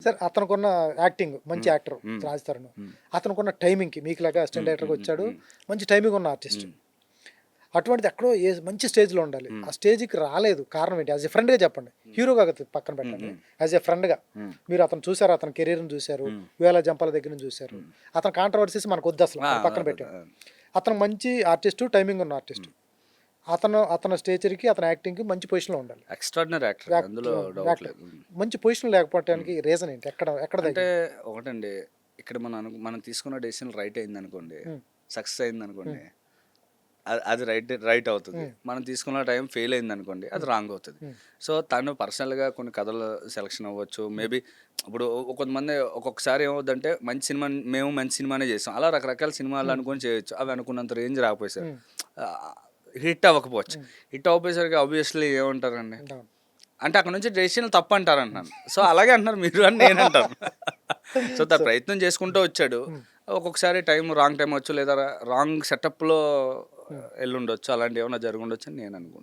Sir అతనుకున్న acting మంచి హ్మ్. Actor హ్మ్. రాజ్ తరుణ్. హ్మ్. అతనుకున్న టైమింగ్‌కి మీకులాగా అసిస్టెంట్ హ్మ్. డైరెక్టర్‌గా హ్మ్. వచ్చాడు. హ్మ్. మంచి టైమింగ్ ఉన్న ఆర్టిస్ట్. హ్మ్. అటువంటిది ఎక్కడో మంచి స్టేజ్‌లో ఉండాలి. హ్మ్. ఆ స్టేజ్‌కి రాలేదు. కారణం ఏంటి? యాస్ ఎ ఫ్రెండ్‌గా చెప్పండి. హ్మ్. హీరోగా పక్కన హ్మ్. పెట్టండి. హ్మ్. యాస్ ఎ ఫ్రెండ్‌గా హ్మ్. మీరు అతను చూసారు. అతని కెరీర్‌ని చూసారు. హ్మ్. వేల జంపాల దగ్గర నుంచి చూసారు. హ్మ్. అతని కాంట్రవర్సీస్ మనకొద్దసలు. ఆ! అది పక్కన అదే. పెట్టండి. అతను మంచి ఆర్టిస్టు, టైమింగ్ ఉన్న ఆర్టిస్ట్. హ్మ్. అతని స్టేచర్‌కి, అతని యాక్టింగ్‌కి మంచి పొజిషన్‌లో ఉండాలి. ఎక్స్‌ట్రార్డినరీ యాక్టర్ అండి. అందులో డౌట్ యాక్టర్. లేదు. హ్మ్. మంచి పొజిషన్ హ్మ్. లేకపోవటానికి రీజన్ ఏంటి? ఎక్కడ ఎక్కడ అంటే తగ్గింది? ఒకటండి. ఇక్కడ మనం తీసుకున్న డెసిషన్ రైట్ అయిందనుకోండి, హ్మ్. సక్సెస్ హ్మ్. అయిందనుకోండి, అది రైట్ రైట్ అవుతది. హ్మ్. మనం తీసుకున్న టైం ఫెయిల్ అయిందనుకోండి, అది హ్మ్. రాంగ్ అవుతది. హ్మ్. సో, తను పర్సనల్‌గా కొన్ని కథలు సెలక్షన్ అవ్వచ్చు. హ్మ్. మేబీ ఇప్పుడు కొంతమంది ఒక్కొక్కసారి ఏమవుద్దంటే మేము మంచి సినిమానే చేసాం. అలా రకరకాల సినిమాలు హ్మ్. అనుకోని చేయొచ్చు. అవి అనుకున్నంత రేంజ్ రాకపోయేసరి. హ్మ్. హిట్ అవ్వకపోవచ్చు. హ్మ్. హిట్ అవ్వకపోయేసరికి ఆబ్వియస్లీ ఏమంటారండి? అవును. అంటే అక్కడి నుంచి డెసిషన్‌లు తప్పంటారంటున్నాను. సో, అలాగే అంటున్నారు మీరు అని నేనంటాను. సో, తను సో ప్రయత్నం చేసుకుంటూ హ్మ్. వచ్చాడు. హ్మ్. ఒక్కొక్కసారి రాంగ్ టైమ్ అవచ్చు లేదా రాంగ్ సెటప్‌లో హ్మ్. ఎళ్ళుండొచ్చు. అలాంటియేమన్నా జరిగుండొచ్చని నేననుకుంటున్నాను.